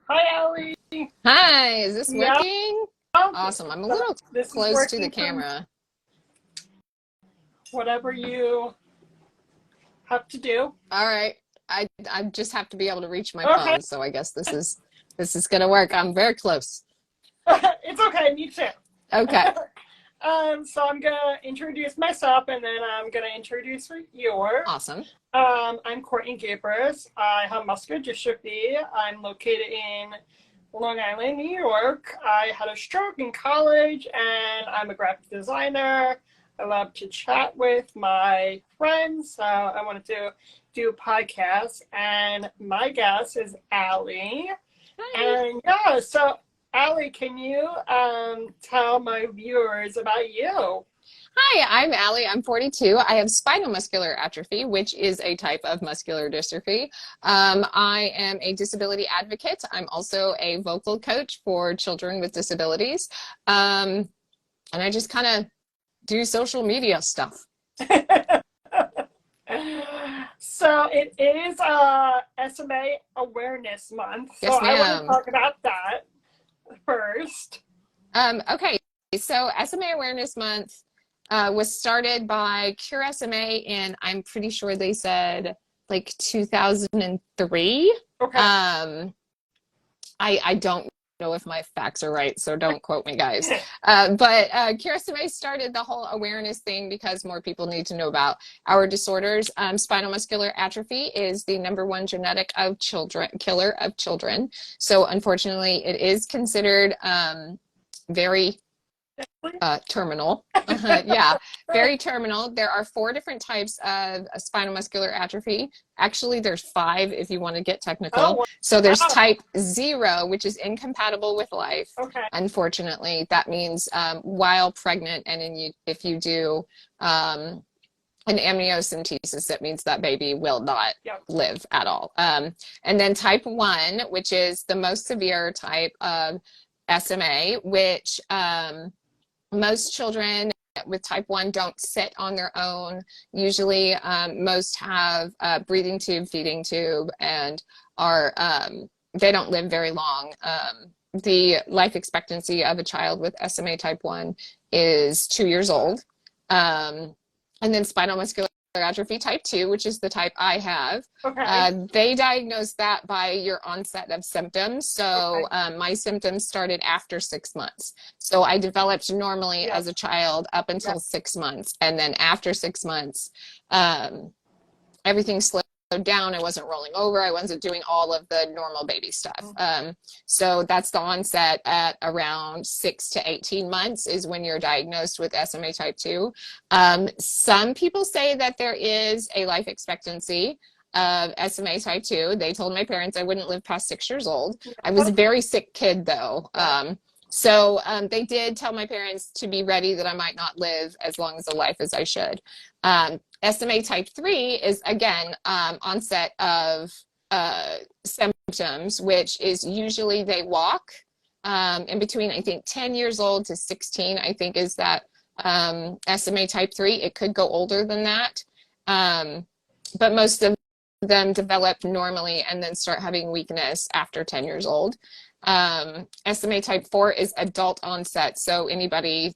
Hi, Allie. Hi, is this Yeah, working? Awesome. I'm a little this is close to the working for camera. whatever you have to do. All right. I just have to be able to reach my Okay, phone, so I guess this is gonna work. I'm very close. it's okay, me too. Okay. So I'm gonna introduce myself, and then I'm gonna introduce yours. Awesome. I'm Courtney Gapers. I have muscular dystrophy. I'm located in Long Island, New York. I had a stroke in college, and I'm a graphic designer. I love to chat with my friends. So I wanted to do a podcast, and my guest is Allie. Hi. And yeah, so Allie, can you tell my viewers about you? Hi, I'm Allie. I'm 42. I have spinal muscular atrophy, which is a type of muscular dystrophy. I am a disability advocate. I'm also a vocal coach for children with disabilities. And I just kind of do social media stuff. So it is SMA Awareness Month. So Yes, I want to ma'am. talk about that first. Okay, so SMA Awareness Month was started by Cure SMA in, I'm pretty sure they said like 2003. Okay. Um, I don't know if my facts are right, so don't quote me, guys. But Cure SMA started the whole awareness thing because more people need to know about our disorders. Spinal muscular atrophy is the #1 genetic of children killer of children. So unfortunately, it is considered very terminal. Yeah, very terminal. There are 4 different types of spinal muscular atrophy. Actually, there's 5 if you want to get technical. Oh, So there's wow. type 0, which is incompatible with life. Okay. Unfortunately, that means while pregnant and if you do an amniocentesis, that means that baby will not Yep. live at all. And then type 1, which is the most severe type of SMA, which most children with type 1 don't sit on their own. Usually, most have a breathing tube, feeding tube, and they don't live very long. The life expectancy of a child with SMA type 1 is 2 years old. And then spinal muscular atrophy type 2, which is the type I have. Okay. They diagnosed that by your onset of symptoms. So Okay. my symptoms started after 6 months. So I developed normally Yep. as a child up Yep. until 6 months. And then after 6 months, um, everything slowed down. I wasn't rolling over. I wasn't doing all of the normal baby stuff. So that's the onset at around 6 to 18 months is when you're diagnosed with SMA type 2. Some people say that there is a life expectancy of SMA type 2. They told my parents I wouldn't live past 6 years old. I was a very sick kid though. So they did tell my parents to be ready that I might not live as long as a life as I should. SMA type 3 is, again, onset of symptoms, which is usually they walk in between, I think, 10 years old to 16, I think, is that SMA type 3. It could go older than that. But most of them develop normally and then start having weakness after 10 years old. SMA type 4 is adult onset, so anybody,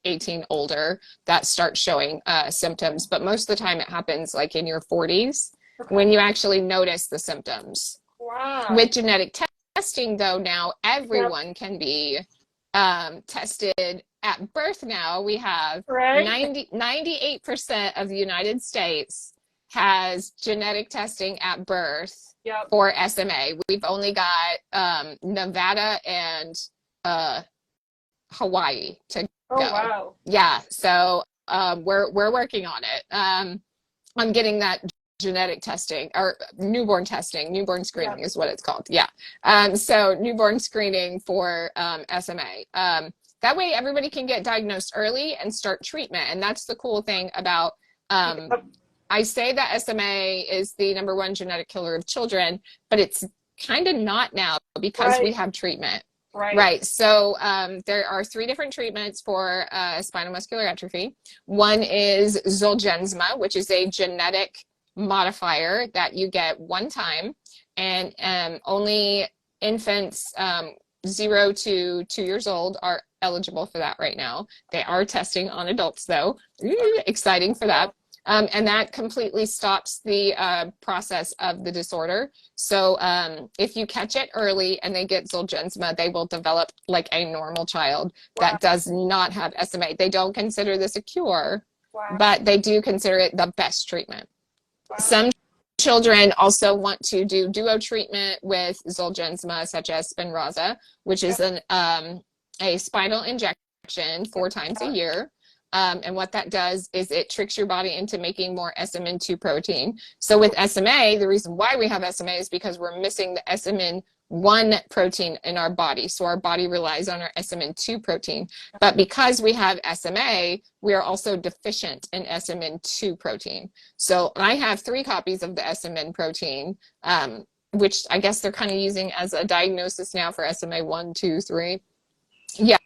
18 older that starts showing symptoms, but most of the time it happens like in your 40s Okay. when you actually notice the symptoms. Wow. With genetic testing, though, now Yep. everyone can be tested at birth. Now we have Right. 98% of the United States has genetic testing at birth Yep. for SMA. We've only got Nevada and Hawaii to Oh, go. wow. Yeah, so we're working on it. I'm getting that genetic testing or newborn testing. Newborn Yep. screening is what it's called. Yeah. So newborn screening for SMA. That way everybody can get diagnosed early and start treatment. And that's the cool thing about Yep. I say that SMA is the #1 genetic killer of children, but it's kind of not now because we Right. have treatment. Right. Right. So there are 3 different treatments for spinal muscular atrophy. One is Zolgensma, which is a genetic modifier that you get one time, and only infants 0 to 2 years old are eligible for that right now. They are testing on adults though. Ooh, exciting for that. And that completely stops the process of the disorder. So if you catch it early and they get Zolgensma, they will develop like a normal child that does not have SMA. They don't consider this a cure, but they do consider it the best treatment. Some children also want to do duo treatment with Zolgensma, such as Spinraza, which is a spinal injection 4 times a year. And what that does is it tricks your body into making more SMN2 protein. So with SMA, the reason why we have SMA is because we're missing the SMN1 protein in our body. So our body relies on our SMN2 protein. But because we have SMA, we are also deficient in SMN2 protein. So I have 3 copies of the SMN protein, which I guess they're kind of using as a diagnosis now for SMA 1, 2, 3. Yeah.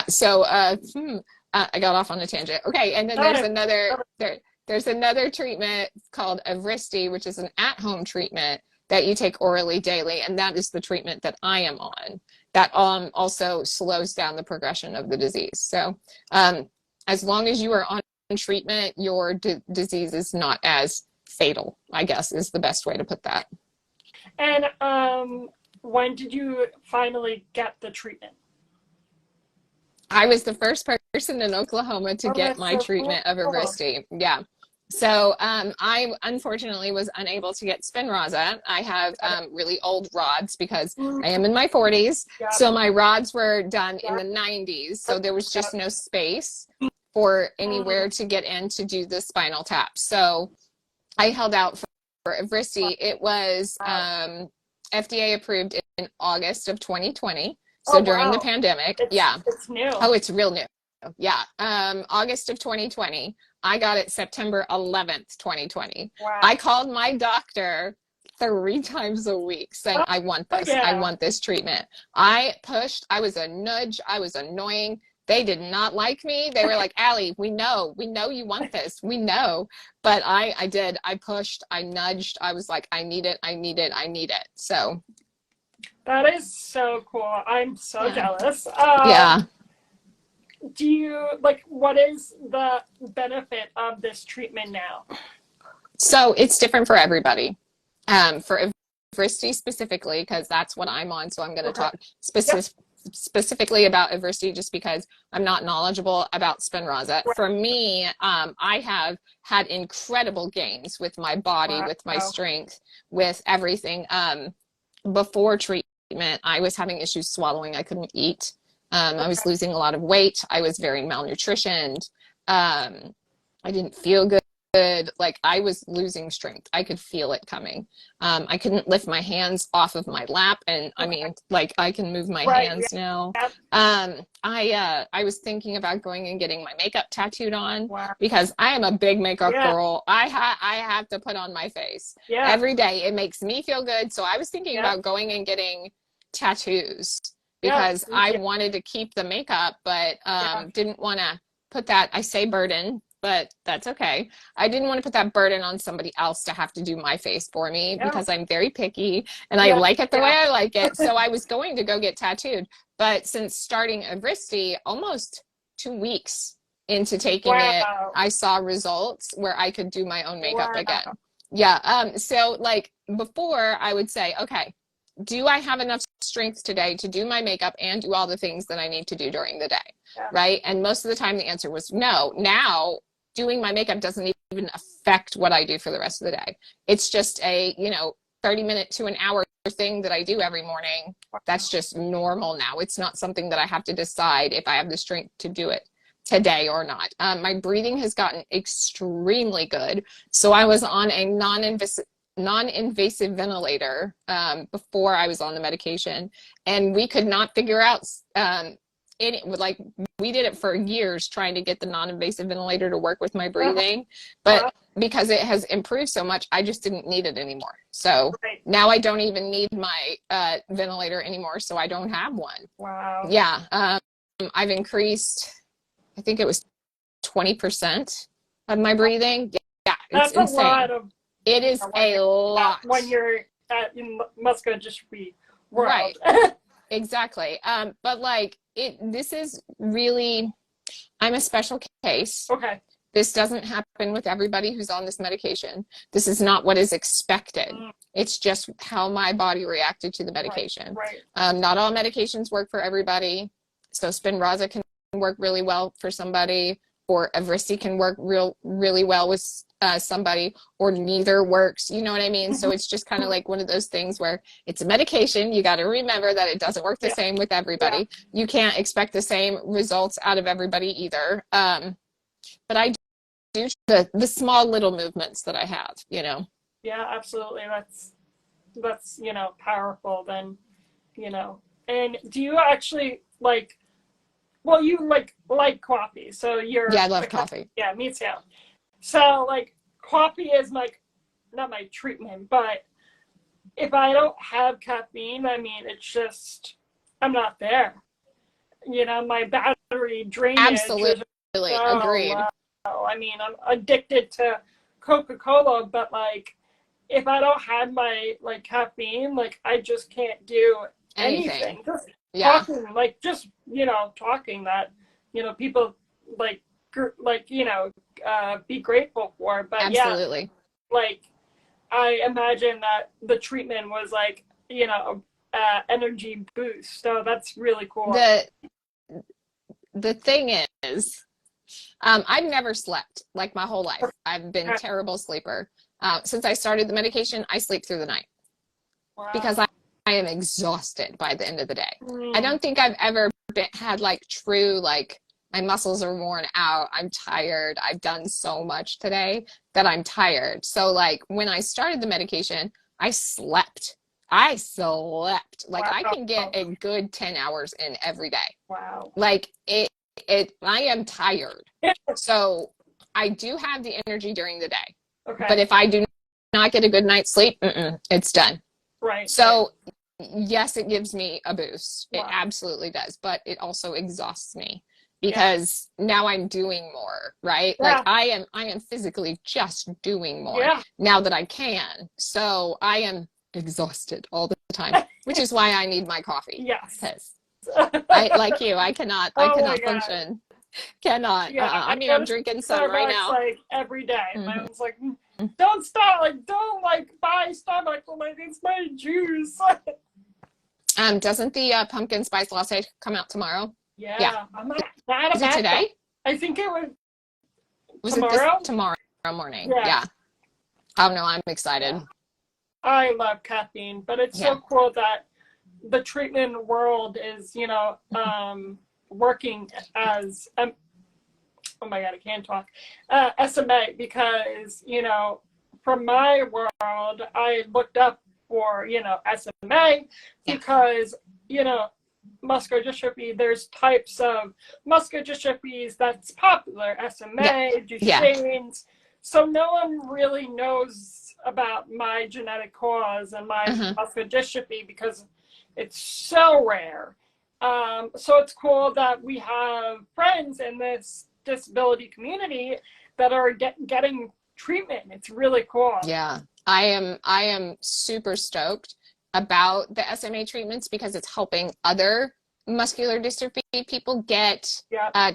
So, I got off on a tangent. Okay, and then there's another treatment called EVRYSDI, which is an at-home treatment that you take orally daily, and that is the treatment that I am on. That also slows down the progression of the disease. So as long as you are on treatment, your disease is not as fatal, I guess is the best way to put that. And when did you finally get the treatment? I was the first person in Oklahoma to get my treatment of EVRYSDI. Yeah. So I unfortunately was unable to get Spinraza. I have really old rods because I am in my 40s. So my rods were done in the 90s. So there was just no space for anywhere to get in to do the spinal tap. So I held out for EVRYSDI. It was FDA approved in August of 2020. So during the pandemic, it's new. Oh, it's real new. Yeah. August of 2020. I got it September 11th, 2020. Wow. I called my doctor 3 times a week saying, I want this. I want this treatment. I pushed. I was a nudge. I was annoying. They did not like me. They were like, Allie, we know you want this. We know. But I did. I pushed. I nudged. I was like, I need it. I need it. I need it. So. That is so cool. I'm so jealous. Do you, what is the benefit of this treatment now? So it's different for everybody. For EVRYSDI specifically, because that's what I'm on, so I'm going to talk specifically about EVRYSDI just because I'm not knowledgeable about Spinraza. For me, I have had incredible gains with my body, with my strength, with everything. Before treatment, I was having issues swallowing. I couldn't eat. I was losing a lot of weight. I was very malnutritioned. I didn't feel good. Like I was losing strength. I could feel it coming. I couldn't lift my hands off of my lap. And I mean, like I can move my hands now. I was thinking about going and getting my makeup tattooed on because I am a big makeup girl. I have to put on my face every day. It makes me feel good. So I was thinking about going and getting tattoos because I wanted to keep the makeup, but didn't want to put that, I say burden, but that's okay. I didn't want to put that burden on somebody else to have to do my face for me because I'm very picky and I like it the way I like it. So I was going to go get tattooed. But since starting EVRYSDI, almost 2 weeks into taking it, I saw results where I could do my own makeup again. Yeah. So like before I would say, okay, do I have enough strength today to do my makeup and do all the things that I need to do during the day? Right. And most of the time the answer was no. Now doing my makeup doesn't even affect what I do for the rest of the day. It's just a, 30-minute to an hour thing that I do every morning. That's just normal now. It's not something that I have to decide if I have the strength to do it today or not. My breathing has gotten extremely good. So I was on a non-invasive ventilator before I was on the medication, and we could not figure out we did it for years trying to get the non-invasive ventilator to work with my breathing, but because it has improved so much, I just didn't need it anymore. So now I don't even need my ventilator anymore, so I don't have one. Wow. Yeah. I've increased, I think it was 20% of my breathing. Yeah, it's insane. A lot of It is a lot. When you're in muscular dystrophy, world. Right. Exactly. But like this is really, I'm a special case. Okay. This doesn't happen with everybody who's on this medication. This is not what is expected. It's just how my body reacted to the medication. Right. Not all medications work for everybody. So Spinraza can work really well for somebody, or EVRYSDI can work really well with somebody, or neither works. You know what I mean? So it's just kind of like one of those things where it's a medication. You got to remember that it doesn't work the same with everybody. You can't expect the same results out of everybody either. But I do the small little movements that I have, you know. Yeah, absolutely. That's you know, powerful then, you know. And do you actually like, well, you like coffee, so you're I love coffee. Yeah, me too. So like coffee is like not my treatment, but if I don't have caffeine, I mean, it's just I'm not there. You know, my battery drainage Absolutely. Agreed. low. I mean, I'm addicted to Coca-Cola, but like if I don't have my like caffeine, like I just can't do anything. Just talking, like just, you know, talking that, you know, people like you know, be grateful for. But absolutely. Like I imagine that the treatment was like, you know, energy boost. So that's really cool. The thing is, I've never slept like my whole life. I've been a terrible sleeper. Since I started the medication, I sleep through the night. Wow. Because I am exhausted by the end of the day. I don't think I've ever had like true, like my muscles are worn out. I'm tired. I've done so much today that I'm tired. So like when I started the medication, I slept. Like I can get a good 10 hours in every day. Wow. Like I am tired. So I do have the energy during the day. Okay. But if I do not get a good night's sleep, it's done. Right. So yes, it gives me a boost. Wow. It absolutely does. But it also exhausts me because now I'm doing more, right? Yeah. Like I am physically just doing more now that I can. So I am exhausted all the time, which is why I need my coffee. Yes. I like you. I cannot function. Cannot. I mean, I'm drinking some right now. Like every day. My mom's like, don't stop. Like, don't like buy Starbucks. I'm like, it's my juice. Doesn't the pumpkin spice latte come out tomorrow? Yeah. I'm not Is it today? I think it was tomorrow. Tomorrow morning. Yeah. Oh no, I'm excited. I love caffeine, but it's so cool that the treatment world is, you know, working as oh my god, I can't talk, SMA, because, you know, from my world, I looked up for, you know, SMA because, you know, muscular dystrophy, there's types of muscular dystrophies that's popular, SMA, Duchenne's, so no one really knows about my genetic cause and my muscular dystrophy because it's so rare. So it's cool that we have friends in this disability community that are getting treatment. It's really cool. Yeah, I am super stoked about the SMA treatments because it's helping other muscular dystrophy people get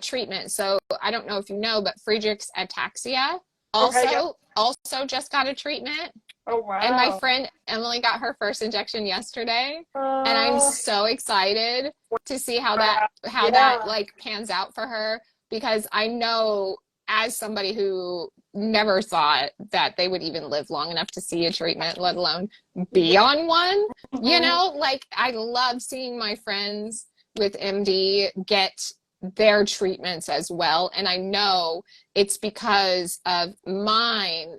treatment. So I don't know if you know, but Friedreich's ataxia also just got a treatment. Oh, wow. And my friend Emily got her first injection yesterday. And I'm so excited to see how that like pans out for her, because I know as somebody who never thought that they would even live long enough to see a treatment, let alone be on one, you know, like I love seeing my friends with MD get their treatments as well. And I know it's because of mine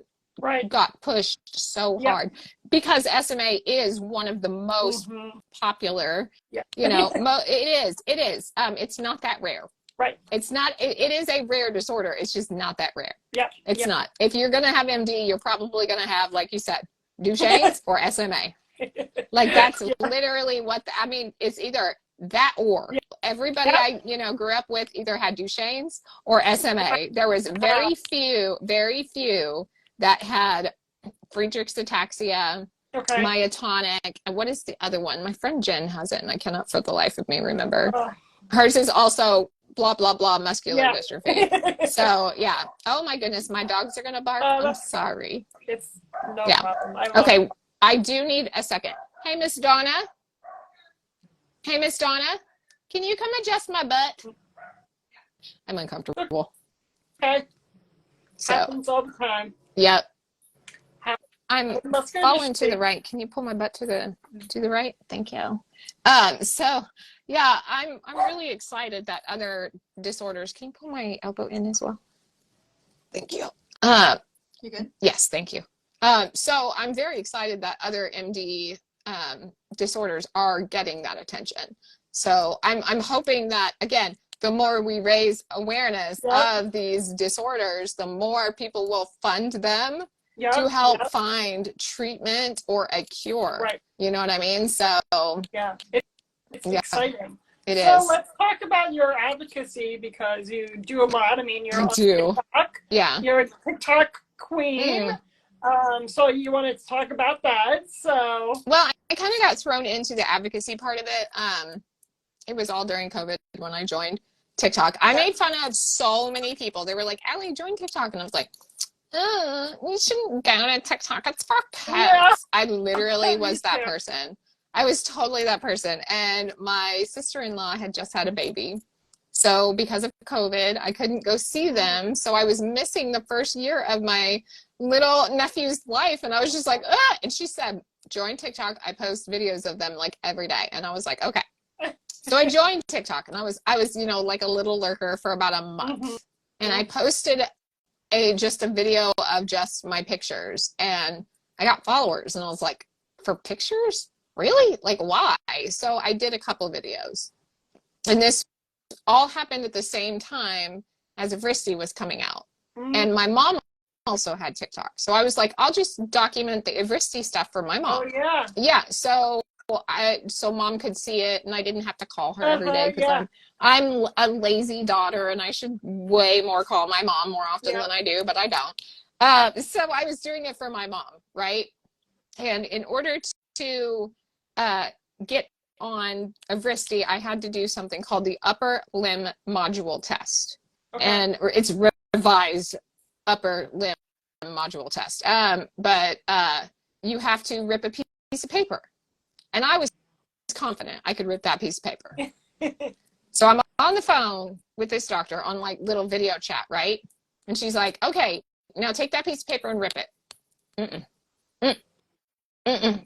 got pushed so hard, because SMA is one of the most popular, you know, it is. It's not that rare. Right. It's not, it is a rare disorder. It's just not that rare. Yeah. It's not. If you're going to have MD, you're probably going to have, like you said, Duchenne's or SMA. Like that's literally what, I mean, it's either that or everybody I, you know, grew up with either had Duchenne's or SMA. There was very few that had Friedreich's ataxia Okay. myotonic, and what is the other one? My friend Jen has it, and I cannot for the life of me remember. Uh, Hers is also blah, blah, blah, muscular yeah. dystrophy. So, yeah. Oh, my goodness. My dogs are going to bark. I'm sorry. It's no Yeah. problem. Okay. I do need a second. Hey, Miss Donna. Hey, Miss Donna. Can you come adjust my butt? I'm uncomfortable. Okay. So, happens all the time. Yep. I'm falling to the right. right. Can you pull my butt to the right? Thank you. So yeah, I'm really excited that other disorders. Can you pull my elbow in as well? Thank you. You good? Yes, thank you. So I'm very excited that other MD disorders are getting that attention. So I'm hoping that, again, the more we raise awareness of these disorders, the more people will fund them to help find treatment or a cure. Right. You know what I mean? So yeah, it's exciting. It so is. Let's talk about your advocacy, because you do a lot. I mean, you're I on do. TikTok. Yeah. You're a TikTok queen. So you want to talk about that. So well, I kind of got thrown into the advocacy part of it. It was all during COVID when I joined TikTok. I made fun of so many people. They were like, Allie, join TikTok. And I was like, you shouldn't go to TikTok. It's for pets. Yeah. I literally was that person. I was totally that person. And my sister-in-law had just had a baby. So because of COVID, I couldn't go see them. So I was missing the first year of my little nephew's life. And I was just like, ah! And she said, join TikTok. I post videos of them like every day. And I was like, okay. So I joined TikTok, and I was, you know, like a little lurker for about a month. And I posted just a video of just my pictures, and I got followers, and I was like, for pictures? Really? Like, why? So I did a couple of videos, and this all happened at the same time as EVRYSDI was coming out. And my mom also had TikTok. So I was like, I'll just document the EVRYSDI stuff for my mom. Oh, yeah. Yeah. So mom could see it, and I didn't have to call her every day, because I'm a lazy daughter, and I should way more call my mom more often than I do, but I don't. So I was doing it for my mom, right? And in order to get on EVRYSDI, I had to do something called the upper limb module test. And it's revised upper limb module test. But you have to rip a piece of paper. And I was confident I could rip that piece of paper. So I'm on the phone with this doctor on like little video chat, right? And she's like, okay, now take that piece of paper and rip it.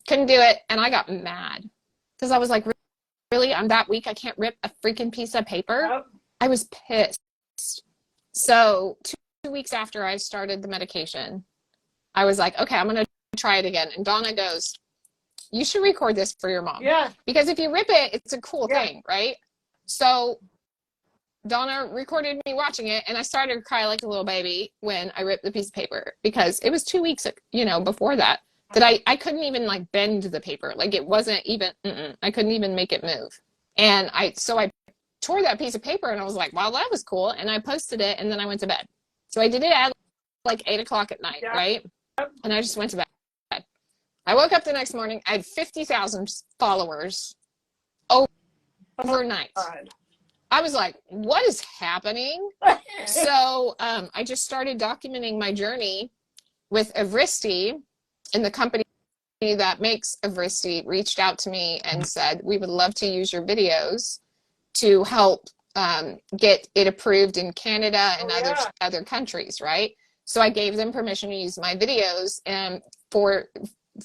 Couldn't do it. And I got mad because I was like, really? I'm that weak? I can't rip a freaking piece of paper? I was pissed. So 2 weeks after I started the medication, I was like, okay, I'm going to try it again. And Donna goes, you should record this for your mom. Yeah. Because if you rip it, it's a cool thing, right? So Donna recorded me watching it, and I started to cry like a little baby when I ripped the piece of paper, because it was 2 weeks, you know, before that I couldn't even like bend the paper. Like it wasn't even, I couldn't even make it move. And I tore that piece of paper, and I was like, wow, that was cool. And I posted it, and then I went to bed. So I did it at like 8 o'clock at night, right? And I just went to bed. I woke up the next morning, I had 50,000 followers overnight. I was like, what is happening? So I just started documenting my journey with EVRYSDI, and the company that makes EVRYSDI reached out to me and said, we would love to use your videos to help get it approved in Canada and other countries, right? So I gave them permission to use my videos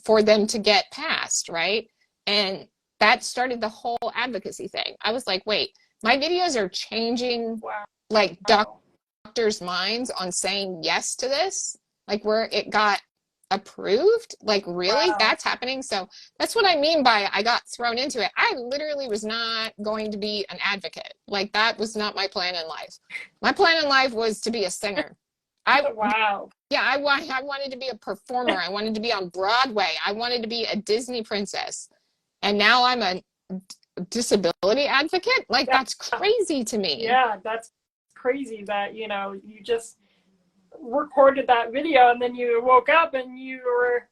for them to get passed, right? And that started the whole advocacy thing. I was like, wait, my videos are changing like doctors' minds on saying yes to this, like where it got approved, like really that's happening. So that's what I mean by I got thrown into it. I literally was not going to be an advocate. Like that was not my plan in life. My plan in life was to be a singer. I wanted to be a performer. I wanted to be on Broadway. I wanted to be a Disney princess. And now I'm a disability advocate. Like that's crazy to me. Yeah, that's crazy that, you know, you just recorded that video and then you woke up and you were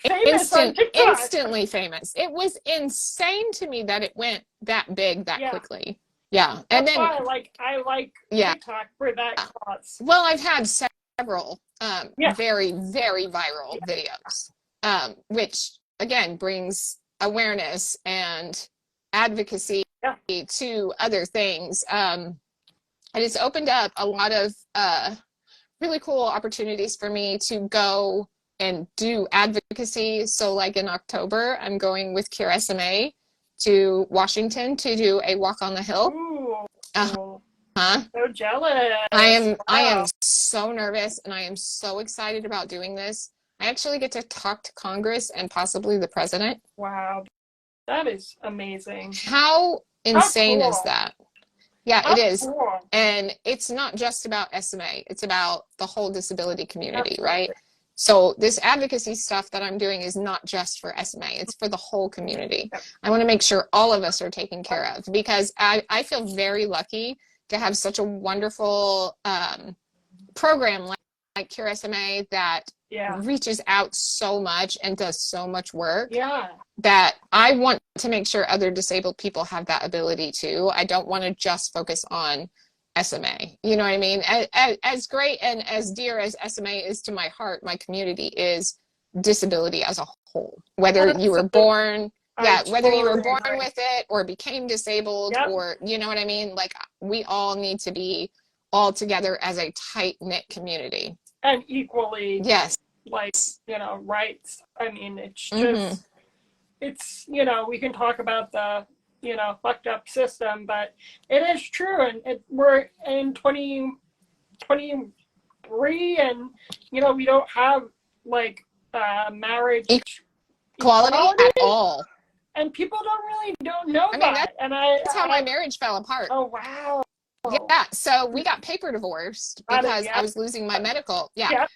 famous on TikTok. Instantly famous. It was insane to me that it went that big that quickly. Yeah. And That's then why I like TikTok for that cause. Well, I've had several very, very viral videos, which again brings awareness and advocacy to other things. And it's opened up a lot of really cool opportunities for me to go and do advocacy. So like in October, I'm going with Cure SMA to Washington to do a walk on the hill. Ooh. So jealous. I am so nervous, and I am so excited about doing this. I actually get to talk to Congress and possibly the president. Wow. That is amazing. How insane is that? Yeah, it is. Cool. And it's not just about SMA. It's about the whole disability community, right? So this advocacy stuff that I'm doing is not just for SMA. It's for the whole community. I want to make sure all of us are taken care of, because I feel very lucky to have such a wonderful program like Cure SMA that reaches out so much and does so much work that I want to make sure other disabled people have that ability too. I don't want to just focus on SMA. You know what I mean? As great and as dear as SMA is to my heart, my community is disability as a whole. Whether you were born whether you were born with it or became disabled or, you know what I mean? Like, we all need to be all together as a tight-knit community. And equally, rights. I mean, it's just, it's, we can talk about the, fucked up system, but it is true. And we're in 2023 and, we don't have, marriage equality at all. And people don't know that. That's how my marriage fell apart. Oh, wow. Yeah, so we got paper divorced because I was losing my medical.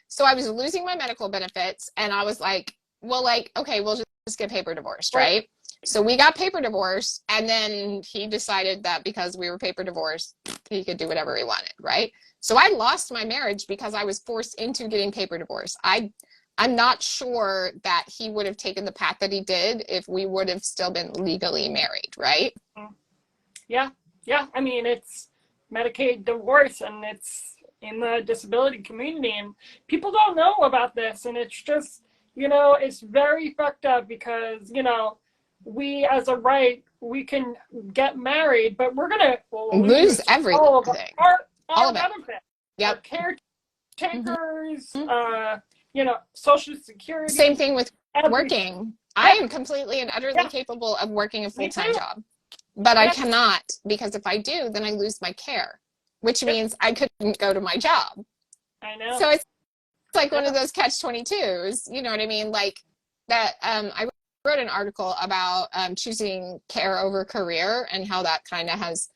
So I was losing my medical benefits, and I was like, well, okay, we'll just get paper divorced, right? So we got paper divorced, and then he decided that because we were paper divorced, he could do whatever he wanted, right? So I lost my marriage because I was forced into getting paper divorce. I'm not sure that he would have taken the path that he did if we would have still been legally married, right? Yeah. I mean, it's Medicaid divorce, and it's in the disability community, and people don't know about this, and it's just, it's very fucked up because, we as a right, we can get married, but we're going to lose everything. All of it. Benefits. Yep. Our caretakers, Social Security. Same thing with working. I am completely and utterly capable of working a full-time job, but I cannot, because if I do, then I lose my care, which means I couldn't go to my job. I know. So it's like one of those catch-22s, you know what I mean? Like that, I wrote an article about choosing care over career and how that kind of has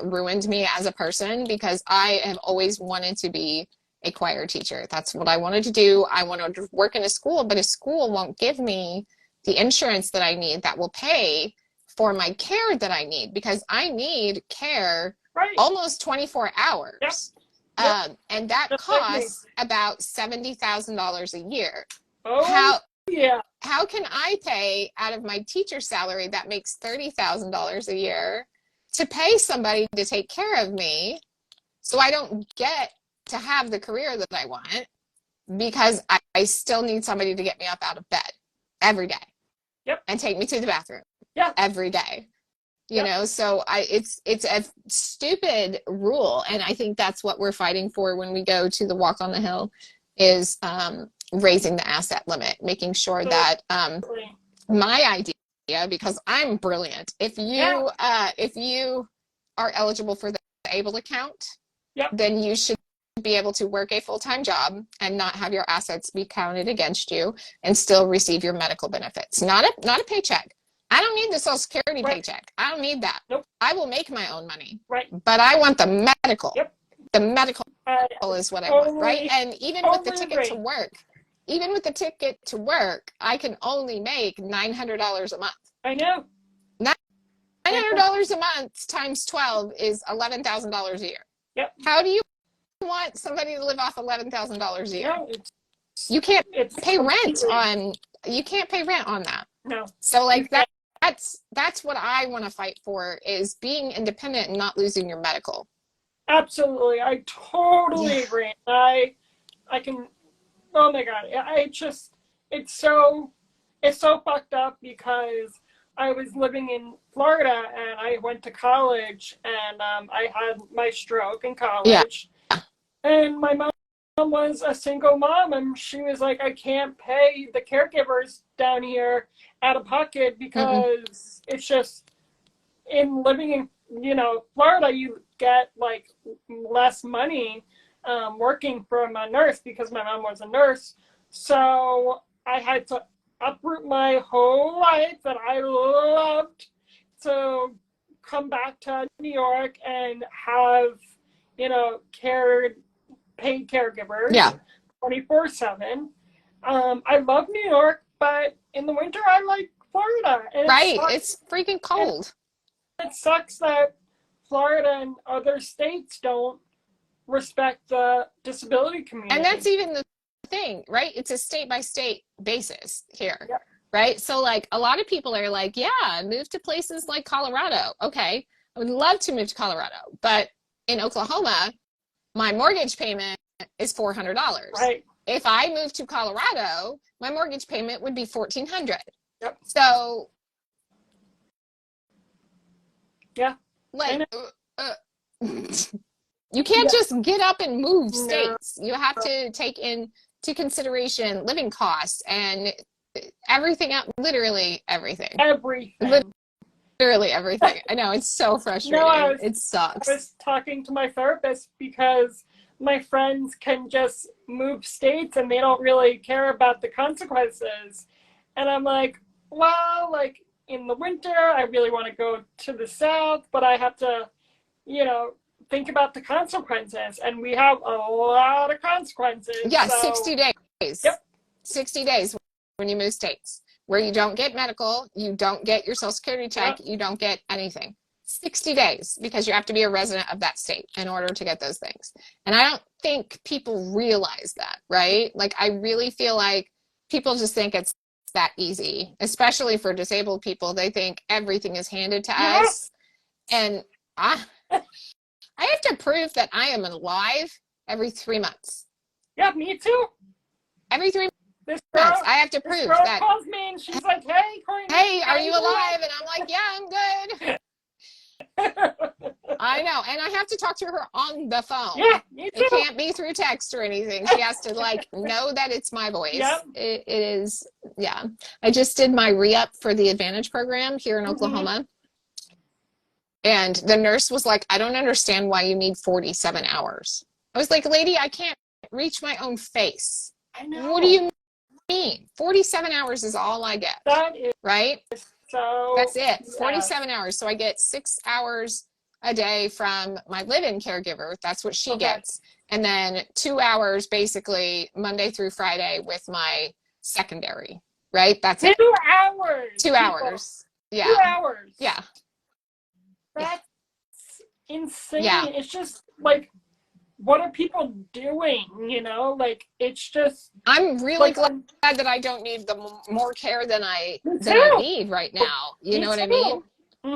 ruined me as a person, because I have always wanted to be a choir teacher. That's what I wanted to do. I wanted to work in a school, but a school won't give me the insurance that I need that will pay for my care that I need, because I need care almost 24 hours. And that costs about $70,000 a year. How can I pay out of my teacher salary that makes $30,000 a year to pay somebody to take care of me so I don't get to have the career that I want, because I still need somebody to get me up out of bed every day and take me to the bathroom every day, you know? So it's a stupid rule. And I think that's what we're fighting for when we go to the walk on the hill is raising the asset limit, making sure that my idea, because I'm brilliant, if you are eligible for the ABLE account, then you should be able to work a full-time job and not have your assets be counted against you and still receive your medical benefits. Not a paycheck. I don't need the Social Security paycheck. I don't need that. I will make my own money. But I want the medical. The medical is what I want, right? And even with the ticket to work, I can only make $900 a month. I know. $900 a month times 12 is $11,000 a year. How do you want somebody to live off $11,000 a year? No, it's you can't it's pay rent completely- on, you can't pay rent on that. No. So like that's what I want to fight for, is being independent and not losing your medical. Absolutely. I totally agree. I can, oh my God. It's so fucked up because I was living in Florida and I went to college and I had my stroke in college. Yeah. And my mom was a single mom and she was like, I can't pay the caregivers down here out of pocket because it's just, in living in, Florida, you get like less money working from a nurse because my mom was a nurse. So I had to uproot my whole life that I loved to come back to New York and have, paid caregivers 24/7. I love New York, but in the winter I like Florida. And right. It's freaking cold. It sucks that Florida and other states don't respect the disability community. And that's even the thing, right? It's a state by state basis here. Yep. Right? So like a lot of people are like, yeah, move to places like Colorado. Okay. I would love to move to Colorado, but in Oklahoma, my mortgage payment is $400. Right. If I moved to Colorado, my mortgage payment would be $1,400. Yep. So yeah, like you can't just get up and move states. You have to take into consideration living costs and everything out, literally everything. Literally everything. I know, it's so frustrating. It sucks. I was talking to my therapist because my friends can just move states and they don't really care about the consequences. And I'm like, well, like in the winter, I really want to go to the south, but I have to, think about the consequences. And we have a lot of consequences. Yeah, so 60 days. Yep. 60 days when you move states, where you don't get medical, you don't get your Social Security check, you don't get anything. 60 days, because you have to be a resident of that state in order to get those things. And I don't think people realize that, right? Like, I really feel like people just think it's that easy, especially for disabled people. They think everything is handed to us. And I have to prove that I am alive every 3 months. Yeah, me too. Every 3 months, I have to prove that. Calls me and she's like, "Hey, Courtney, hey, are you alive?" And I'm like, "Yeah, I'm good." I know, and I have to talk to her on the phone. Yeah, me too. It can't be through text or anything. She has to like know that it's my voice. Yep. It is, yeah. I just did my re-up for the Advantage program here in Oklahoma. And the nurse was like, I don't understand why you need 47 hours. I was like, lady, I can't reach my own face. I know. What do you mean? 47 hours is all I get. That is right? So that's it. 47 hours. So I get 6 hours a day from my live-in caregiver. That's what she gets. And then 2 hours basically Monday through Friday with my secondary, right? That's 2 hours. 2 hours. Yeah. 2 hours. Yeah. That's insane. Yeah. It's just like, what are people doing? Like, it's just. I'm really glad that I don't need the more care than I need right now. You know what I mean?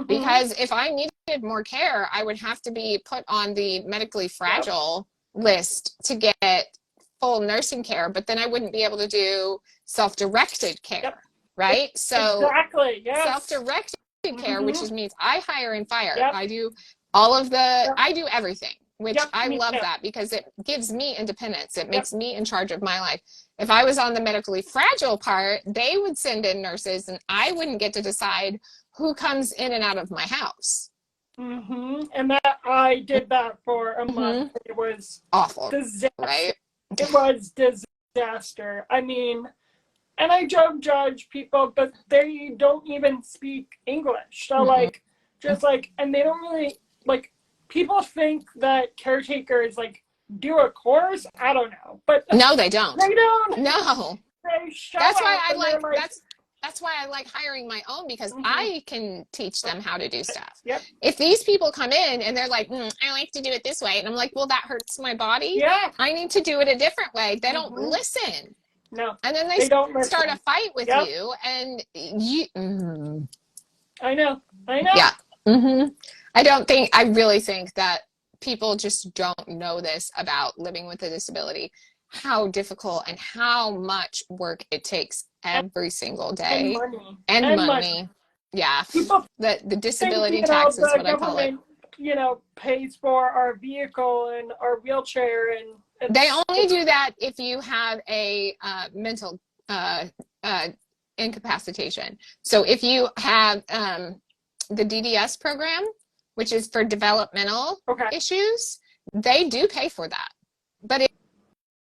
Because if I needed more care, I would have to be put on the medically fragile list to get full nursing care, but then I wouldn't be able to do self-directed care, right? So exactly, yes. Self-directed care, which means I hire and fire. I do all of the, I do everything, which I love that because it gives me independence. It makes me in charge of my life. If I was on the medically fragile part, they would send in nurses and I wouldn't get to decide who comes in and out of my house. And that I did that for a month. It was awful, disaster. Right? It was disaster. I mean, and I don't judge people, but they don't even speak English. So like, just like, and they don't really, like, people think that caretakers like do a course. I don't know, but no, they don't. They don't. No. They show that's why up I like, like that's why I like hiring my own, because I can teach them how to do stuff. Yep. If these people come in and they're like, I like to do it this way, and I'm like, well, that hurts my body. Yeah. I need to do it a different way. They don't listen. No. And then They don't start listen. a fight with Yep. you, and you. I know. I know. Yeah. I really think that people just don't know this about living with a disability, how difficult and how much work it takes every single And day. money. And And money. money. Yeah. People The think, disability tax is the what I call it. government, pays for our vehicle and our wheelchair, and They only do that if you have a mental uh, incapacitation. So if you have the DDS program, which is for developmental issues, they do pay for that. But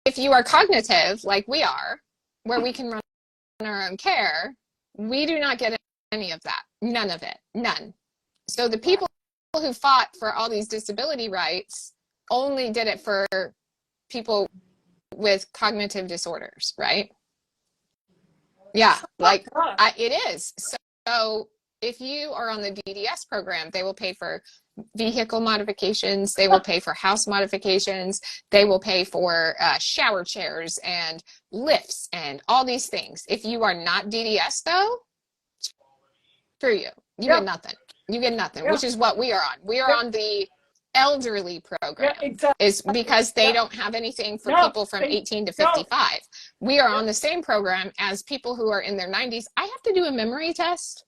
if you are cognitive, like we are, where we can run our own care, we do not get any of that. None of it. None. So the people who fought for all these disability rights only did it for people with cognitive disorders, right? Yeah, like it is. So if you are on the DDS program, they will pay for vehicle modifications, they will pay for house modifications, they will pay for shower chairs and lifts and all these things. If you are not DDS, though, screw you. You get nothing. You get nothing, which is what we are on. We are on the elderly program, is because they don't have anything for people from 18 to 55. We are on the same program as people who are in their 90s. I have to do a memory test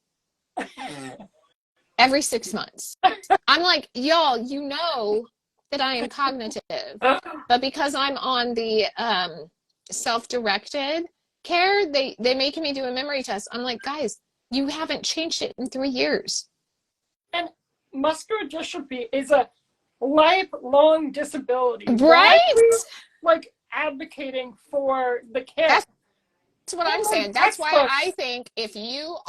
every 6 months. I'm like, y'all, you know that I am cognitive, but because I'm on the self-directed care, they making me do a memory test. I'm like, guys, you haven't changed it in 3 years. And muscular dystrophy is a lifelong disability. Right? Like advocating for the care. That's what I'm saying. That's why I think if you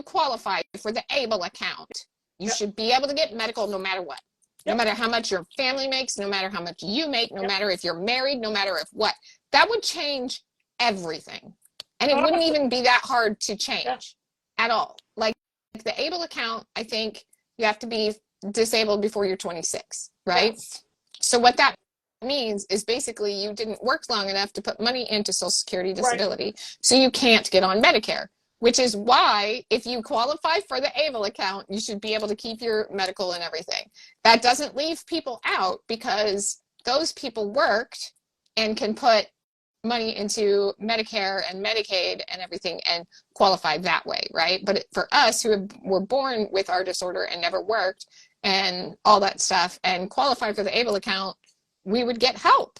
qualify for the ABLE account, you should be able to get medical no matter what. No matter how much your family makes, no matter how much you make, no matter if you're married, no matter if what. That would change everything. And it wouldn't even be that hard to change at all. Like the ABLE account, I think you have to be disabled before you're 26, right? Yes. So what that means is basically you didn't work long enough to put money into Social Security disability, so you can't get on Medicare, which is why if you qualify for the ABLE account, you should be able to keep your medical and everything. That doesn't leave people out because those people worked and can put money into Medicare and Medicaid and everything and qualify that way, right? But for us who were born with our disorder and never worked and all that stuff and qualify for the ABLE account, we would get help.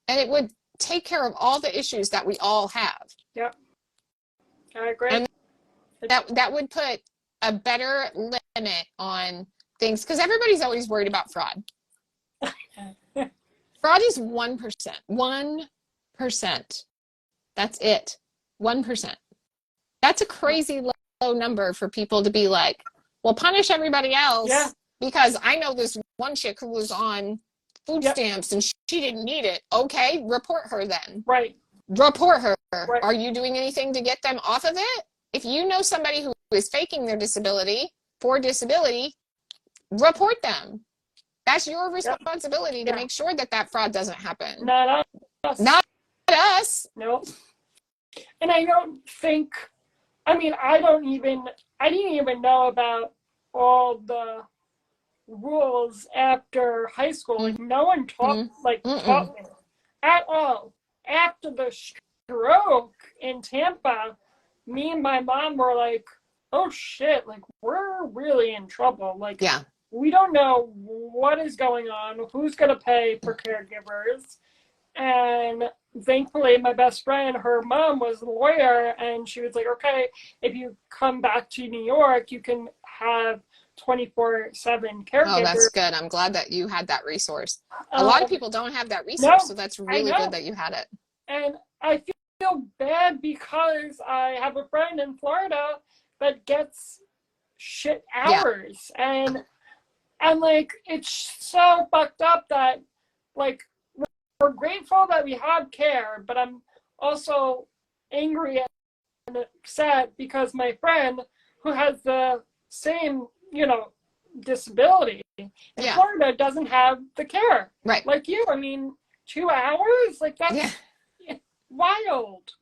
And it would take care of all the issues that we all have. Yep. I agree. And that would put a better limit on things, because everybody's always worried about fraud. Fraud is 1%. 1%. That's it. 1%. That's a crazy low number for people to be like, well, punish everybody else because I know this one chick who was on food stamps and she didn't need it. Okay, report her then. Right. Report her. Right. Are you doing anything to get them off of it? If you know somebody who is faking their disability for disability, report them. That's your responsibility to make sure that that fraud doesn't happen. Not us. Not us. Nope. And I don't think, I didn't even know about all the rules after high school. Like no one taught me at all. After the stroke in Tampa, me and my mom were like, oh shit, like we're really in trouble. Like we don't know what is going on, who's gonna pay for caregivers. And thankfully my best friend, her mom was a lawyer, and she was like, okay, if you come back to New York, you can have 24/7 caregivers. Oh, that's good. I'm glad that you had that resource. A lot of people don't have that resource, so that's really good that you had it. And I feel bad because I have a friend in Florida that gets shit hours. And like, it's so fucked up that like we're grateful that we have care, but I'm also angry and upset because my friend who has the same, disability in Florida doesn't have the care. Right. Like you, 2 hours? Like that's... Wild.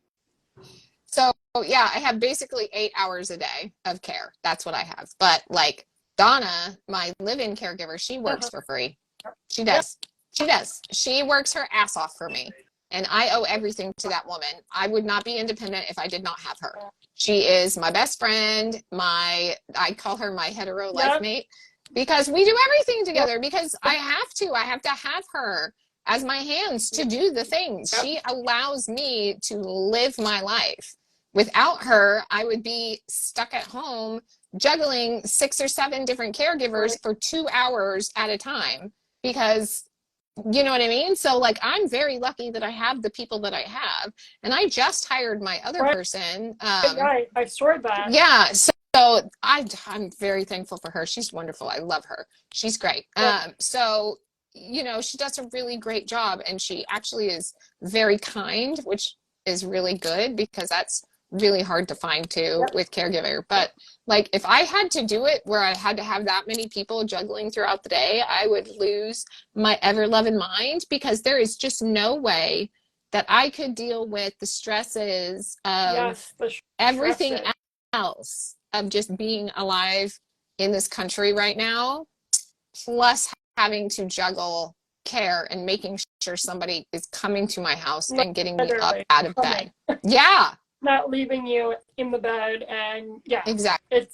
So yeah, I have basically 8 hours a day of care. That's what I have. But like Donna, my live-in caregiver, she works for free. She Yep. does. She does. She works her ass off for me. And I owe everything to that woman. I would not be independent if I did not have her. She is my best friend, I call her my hetero life mate, because we do everything together, because I have to have her as my hands to do the things. She allows me to live my life. Without her, I would be stuck at home juggling 6 or 7 different caregivers for 2 hours at a time, because you know what I mean? So like, I'm very lucky that I have the people that I have, and I just hired my other person. Right. I saw that. Yeah. So I'm very thankful for her. She's wonderful. I love her. She's great. So, you know, she does a really great job, and she actually is very kind, which is really good, because that's really hard to find too with caregiver. But like, if I had to do it where I had to have that many people juggling throughout the day, I would lose my ever loving mind, because there is just no way that I could deal with the stresses of everything else of just being alive in this country right now, plus having to juggle care and making sure somebody is coming to my house and getting me up out of bed. Yeah. Not leaving you in the bed, and exactly.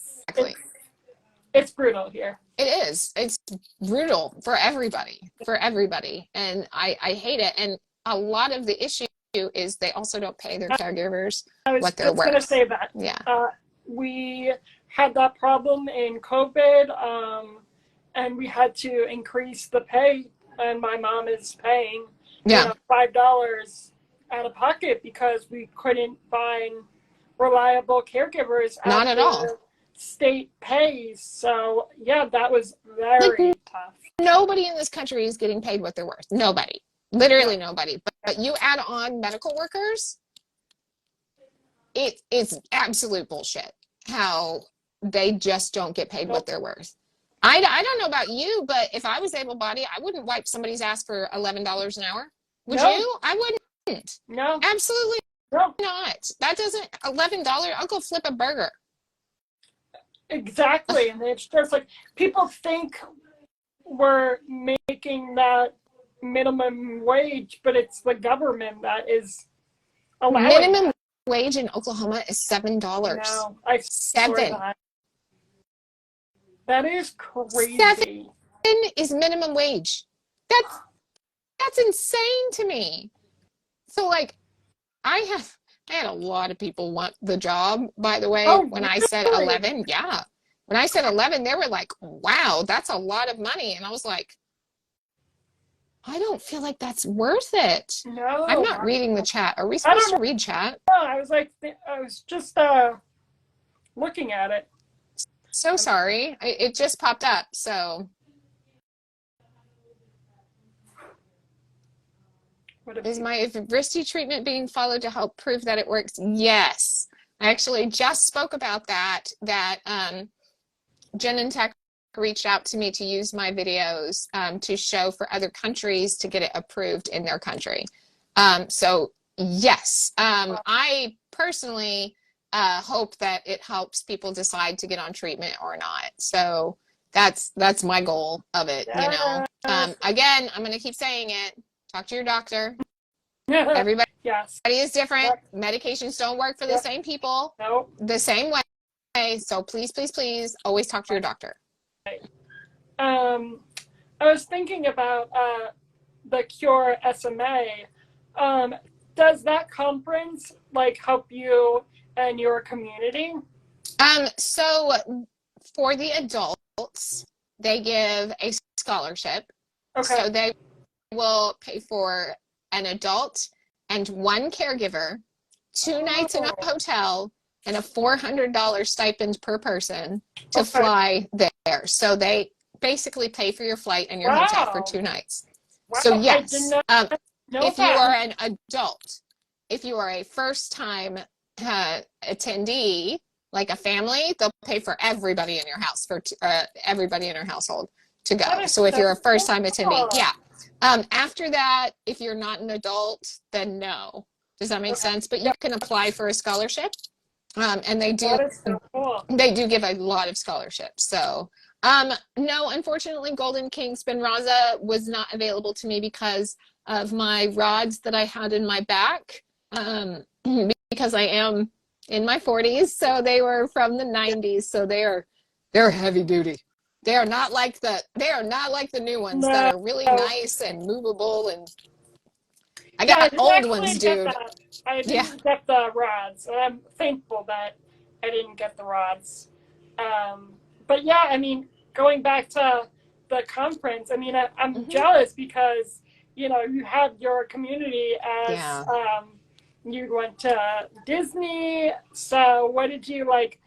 It's brutal here. It is. It's brutal for everybody, and I hate it. And a lot of the issue is they also don't pay their caregivers what they're worth. I was going to say that. Yeah. We had that problem in COVID, and we had to increase the pay, and my mom is paying $5 out of pocket, because we couldn't find reliable caregivers. Not at all. State pays. So yeah, that was very tough. Nobody in this country is getting paid what they're worth. Nobody. Literally nobody. But you add on medical workers, it's absolute bullshit how they just don't get paid what they're worth. I don't know about you, but if I was able-bodied, I wouldn't wipe somebody's ass for $11 an hour. Would you? I wouldn't. No. Absolutely not. That doesn't, $11, I'll go flip a burger. Exactly. And it's just like, people think we're making that minimum wage, but it's the government that is allowing minimum wage in Oklahoma is $7. No, I $7. That is crazy. $7 is minimum wage. That's insane to me. So like, I had a lot of people want the job, by the way. When I said 11, when I said 11, they were like, wow, that's a lot of money. And I was like, I don't feel like that's worth it. No. I'm not reading the chat. Are we supposed to read chat? No, I was just looking at it. So sorry. It just popped up, so. Is my EVRYSDI treatment being followed to help prove that it works? Yes. I actually just spoke about that Jen and Tech reached out to me to use my videos to show for other countries to get it approved in their country. So yes, I personally hope that it helps people decide to get on treatment or not. So that's my goal of it, you know. Again, I'm going to keep saying it. Talk to your doctor. Everybody is different. Medications don't work for the same people the same way. So please, please, please always talk to your doctor. I was thinking about the Cure SMA. Does that conference like help you and your community? So for the adults, they give a scholarship. So they will pay for an adult and one caregiver, 2 nights in a hotel, and a $400 stipend per person to fly there. So they basically pay for your flight and your hotel for 2 nights. So yes, if you are an adult, if you are a first-time attendee, like a family, they'll pay for everybody in your house, for everybody in your household to go. So if you're a first-time attendee, after that, if you're not an adult, then no. Does that make Okay. sense? But you Yep. can apply for a scholarship. And they That is so cool. do give a lot of scholarships. So no, unfortunately, Golden King Spinraza was not available to me because of my rods that I had in my back. Because I am in my 40s, so they were from the 90s, so they're heavy duty. They are not like the new ones that No. are really nice and movable, and I Yeah, I got didn't old ones, actually get dude. that. I Yeah. didn't get the rods. And I'm thankful that I didn't get the rods. But yeah, I mean, going back to the conference, I mean, I'm Hmm. jealous because, you know, you had your community as Yeah. you went to Disney. So what did you like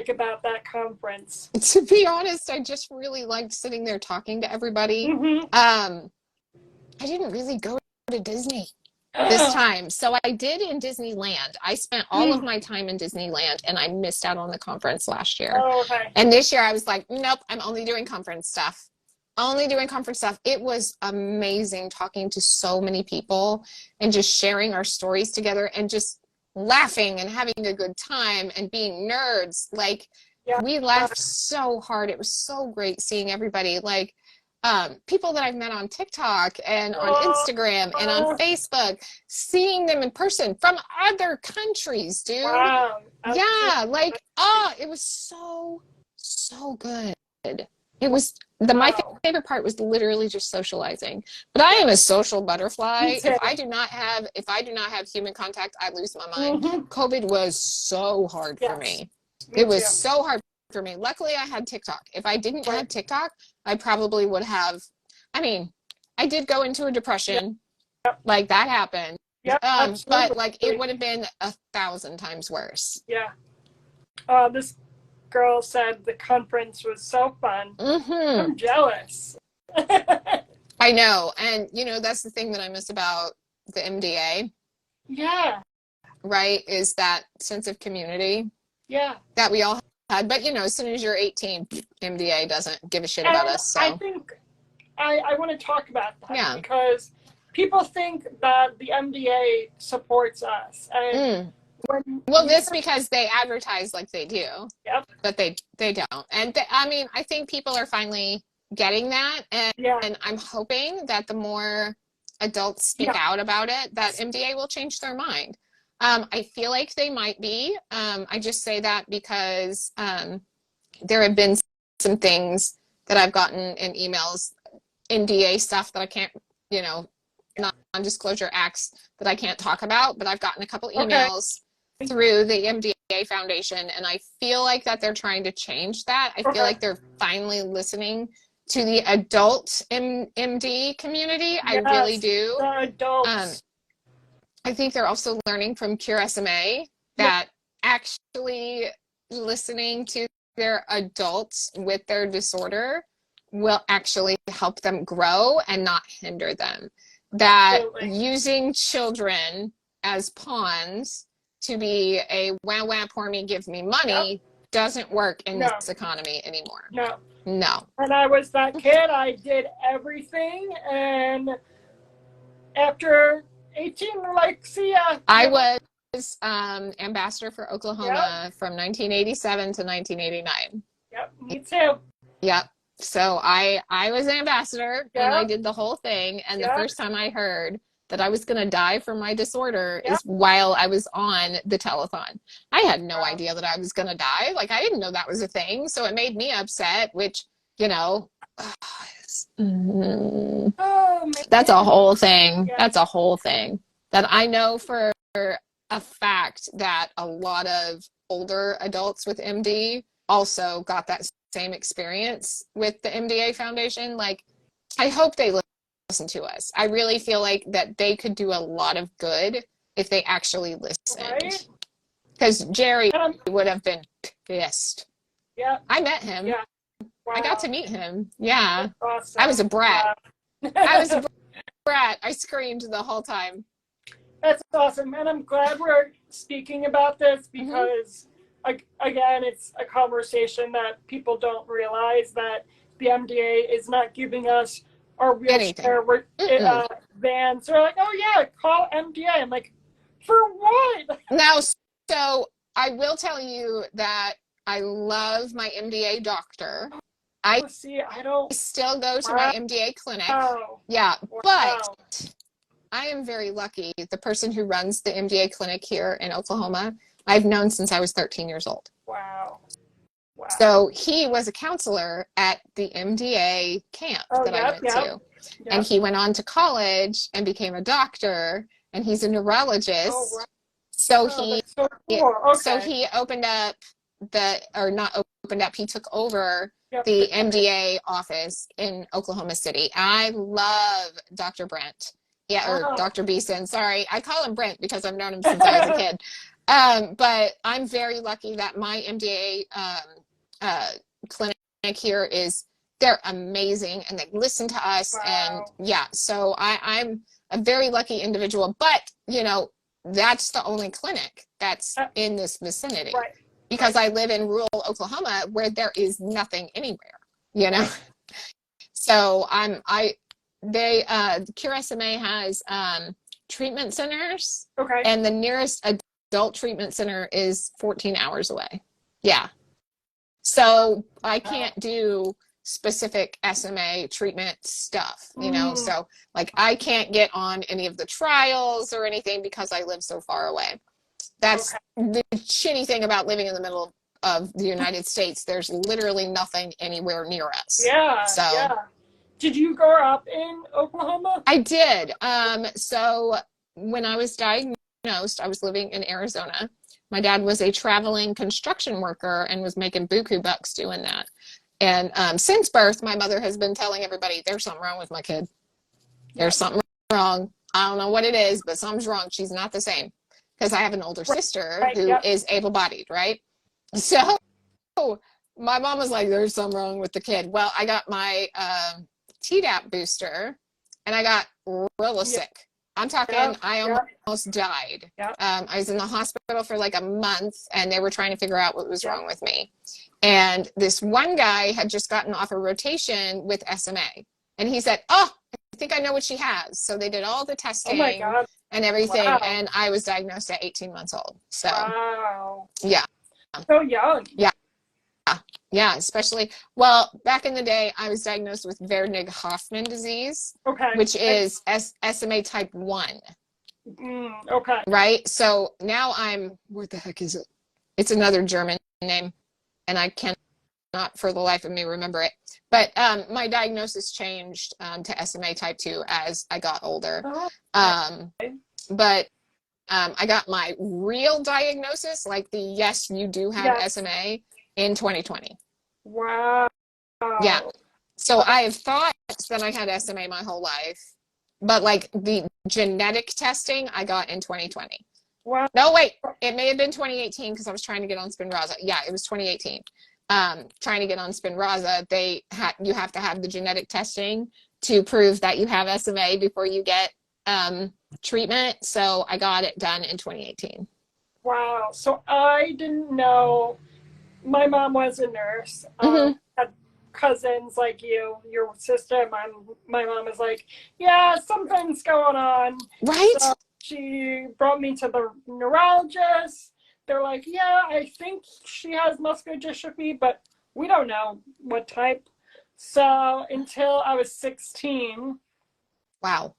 about that conference? To be honest, I just really liked sitting there talking to everybody. Mm-hmm. I didn't really go to Disney this time. So I did in Disneyland. I spent all of my time in Disneyland and I missed out on the conference last year. Oh, okay. And this year I was like, nope, I'm only doing conference stuff. Only doing conference stuff. It was amazing talking to so many people and just sharing our stories together and just laughing and having a good time and being nerds. Like, Yeah. we laughed so hard. It was so great seeing everybody. Like, people that I've met on TikTok and on Instagram and on Facebook, seeing them in person from other countries, dude. Wow. Yeah, like, oh, it was so good. It was my Wow. favorite part was literally just socializing. But I am a social butterfly. Me too. If I do not have human contact, I lose my mind. Mm-hmm. COVID was so hard for Yes. me. Me It was too. so hard for me. Luckily, I had TikTok. If I didn't have Right. TikTok, I probably would have. I mean, I did go into a depression. Yep. Like, that happened. Yep. Absolutely. But like, it would have been 1,000 times worse. Yeah. This girl said the conference was so fun. Mm-hmm. I'm jealous. I know. And, that's the thing that I miss about the MDA, Yeah. right? Is that sense of community Yeah. that we all had. But, as soon as you're 18, MDA doesn't give a shit And about us. So, I think I want to talk about that yeah. because people think that the MDA supports us. And well, this because they advertise like they do. Yep. But they don't. And I mean, I think people are finally getting that. And I'm hoping that the more adults speak out about it, that MDA will change their mind. I feel like they might be. I just say that because there have been some things that I've gotten in emails, NDA stuff that I can't, non-disclosure acts that I can't talk about, but I've gotten a couple emails through the MDA Foundation, and I feel like that they're trying to change that. I feel like they're finally listening to the adult MD community. I really do. The adults. I think they're also learning from Cure SMA that actually listening to their adults with their disorder will actually help them grow and not hinder them. That using children as pawns to be a wah wah pour me, give me money doesn't work in this economy anymore. No. When I was that kid, I did everything, and after 18, see ya. I was ambassador for Oklahoma from 1987 to 1989. Yep, me too. Yep. So I was an ambassador and I did the whole thing. And the first time I heard that I was going to die from my disorder is while I was on the telethon. I had no idea that I was going to die. Like, I didn't know that was a thing. So it made me upset, which, that's a whole thing. That's a whole thing that I know for a fact that a lot of older adults with MD also got that same experience with the MDA Foundation. Like, I hope they listen to us. I really feel like that they could do a lot of good if they actually listened. Because Jerry would have been pissed. Yeah. I met him. Yeah. Wow. I got to meet him. Yeah. Awesome. I was a brat. I was a brat. I screamed the whole time. That's awesome. And I'm glad we're speaking about this because, again, it's a conversation that people don't realize that the MDA is not giving us our wheelchair vans. They're like, oh, yeah, call MDA. I'm like, For what? Now, so I will tell you that I love my MDA doctor. I See, I don't. still go to my Wow. MDA clinic. Wow. Yeah, but Wow. I am very lucky. The person who runs the MDA clinic here in Oklahoma, I've known since I was 13 years old. Wow. So he was a counselor at the MDA camp that I went to. And he went on to college and became a doctor, and he's a neurologist. Oh, wow. So That's so cool. Okay. so he opened up or not opened up, he took over Yep. the MDA office in Oklahoma City. I love Dr. Brent. Yeah, or Dr. Beeson. Sorry, I call him Brent because I've known him since I was a kid. But I'm very lucky that my MDA clinic here they're amazing, and they listen to us. Wow. And yeah, so I'm a very lucky individual, but that's the only clinic that's in this vicinity. Right. Because I live in rural Oklahoma where there is nothing anywhere, So Cure SMA has treatment centers. Okay. And the nearest adult treatment center is 14 hours away. Yeah. So I can't do specific SMA treatment stuff, so like I can't get on any of the trials or anything because I live so far away. That's the shitty thing about living in the middle of the United States. There's literally nothing anywhere near us. Yeah. So yeah. Did you grow up in Oklahoma? I did. So when I was diagnosed, I was living in Arizona. My dad was a traveling construction worker and was making buku bucks doing that. And since birth, my mother has been telling everybody, there's something wrong with my kid. There's something wrong. I don't know what it is, but something's wrong. She's not the same. Because I have an older sister who is able-bodied, right? So my mom was like, there's something wrong with the kid. Well, I got my Tdap booster, and I got really sick. I'm talking, I almost died. I was in the hospital for like a month, and they were trying to figure out what was wrong with me. And this one guy had just gotten off a rotation with SMA. And he said, I think I know what she has. So they did all the testing and everything. And I was diagnosed at 18 months old. So, yeah. So young. Yeah. Yeah, especially, well, back in the day, I was diagnosed with Wernig-Hoffman disease, which is SMA Type 1. Right? So now where the heck is it? It's another German name, and I cannot for the life of me remember it. But my diagnosis changed to SMA Type 2 as I got older. But I got my real diagnosis, like yes, you do have SMA, in 2020. Wow. Yeah. So I have thought that I had SMA my whole life, but like the genetic testing I got in 2020. Wow. No, wait, it may have been 2018 because I was trying to get on Spinraza. Yeah, it was 2018. Trying to get on Spinraza, you have to have the genetic testing to prove that you have SMA before you get treatment. So I got it done in 2018. Wow. So I didn't know. My mom was a nurse. Had cousins like you, your sister. My mom was like, yeah, something's going on. Right. So she brought me to the neurologist. They're like, yeah, I think she has muscular dystrophy, but we don't know what type. So until I was 16. Wow.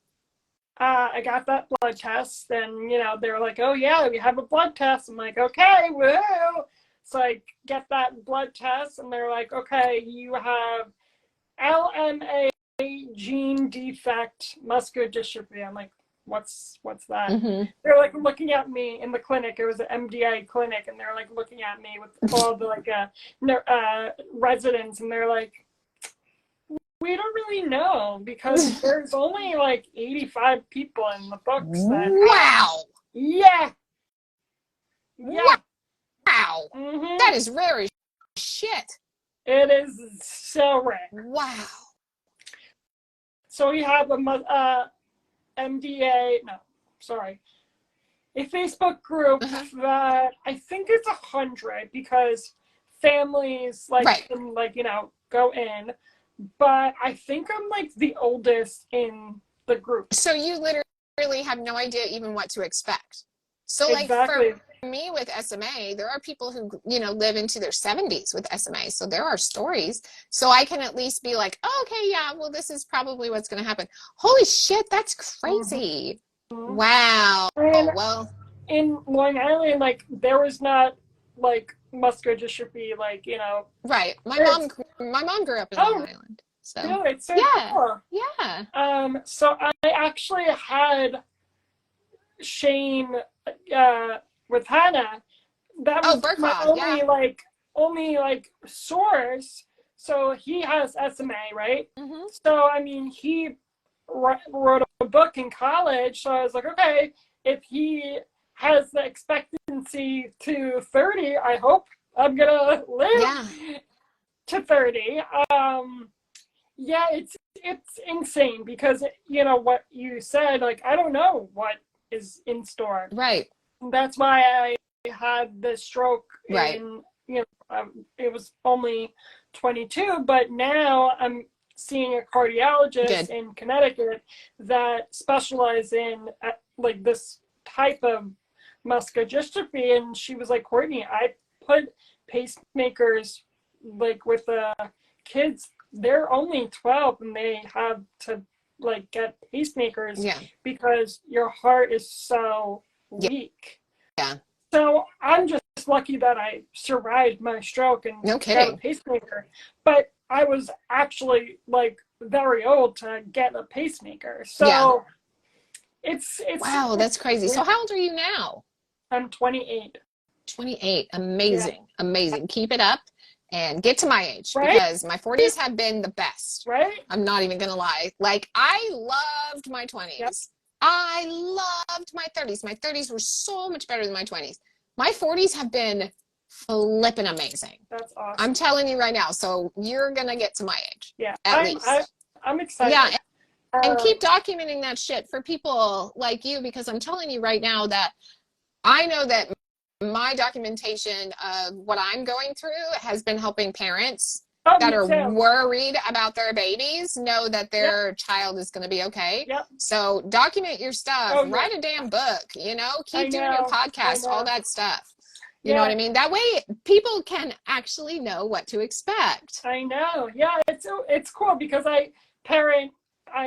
I got that blood test, and they were like, oh yeah, we have a blood test. I'm like, okay, woo. So I get that blood test, and they're like, okay, you have LMA gene defect muscular dystrophy. I'm like, what's that? They're like looking at me in the clinic. It was an MDA clinic, and they're like looking at me with all the like residents, and they're like, we don't really know because there's only like 85 people in the books. Yeah. Wow. That is rare as shit. It is so rare. Wow. So we have a MDA, a Facebook group that I think it's 100 because families can go in, but I think I'm like the oldest in the group. So you literally have no idea even what to expect. So like Exactly. for me with SMA, there are people who, you know, live into their 70s with SMA. So there are stories. So I can at least be like, oh, okay, yeah, well, this is probably what's going to happen. Holy shit, that's crazy. Mhm. Wow. And Well, in Long Island, like there was not like muscular dystrophy, like right. it's My mom grew up in Long oh Island. So really, it's so yeah. cool. Yeah. So I actually had Shane with Hannah. That Oh, was my Burkhaw. Yeah. only like source. So he has SMA, right? Hmm. So I mean, he wrote a book in college. So I was like, okay, if he has the expectancy to 30, I hope I'm gonna live Yeah. to 30. Yeah, it's insane because what you said. Like I don't know what is in store. Right. That's why I had the stroke Right. in it was only 22, but now I'm seeing a cardiologist Good. in Connecticut that specializes in like this type of muscular dystrophy, and she was like, Courtney, I put pacemakers like with the kids. They're only 12 and they have to like get pacemakers Yeah. because your heart is so Yeah. weak. Yeah. So I'm just lucky that I survived my stroke and No got a kidding. pacemaker. But I was actually like very old to get a pacemaker. Yeah. So it's Wow, that's crazy. So how old are you now? I'm 28. 28. Yeah. Amazing. Amazing. Keep it up and get to my age Right? because my 40s have been the best. Right? I'm not even going to lie. Like, I loved my Yep. 20s. I loved my 30s. My 30s were so much better than my 20s. My 40s have been flippin' amazing. That's awesome. I'm telling you right now. So you're going to get to my age. Yeah. At least. I'm excited. Yeah. And keep documenting that shit for people like you because I'm telling you right now that I know that my documentation of what I'm going through has been helping parents that me are too. worried about their babies know that Yep. their child is going to be okay. Yep. So document your stuff, Oh, write yeah. a damn book, you know, I keep doing your know. I podcast, all know. that stuff. You know Yeah. what I mean? That way people can actually know what to expect. I know. Yeah, it's cool because I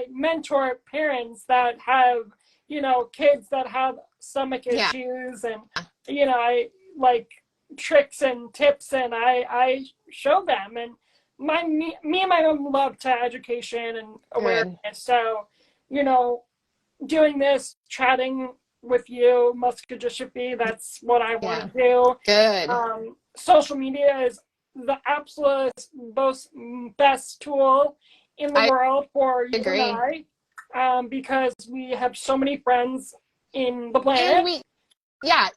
mentor parents that have, kids that have stomach Yeah. issues, and I like tricks and tips, and I show them. And me and my mom love to education and awareness. Good. So, doing this, chatting with you, muscular dystrophy, that's what I want to do. Good. Social media is the absolute most best tool in the world for you agree. and I, because we have so many friends in the planet.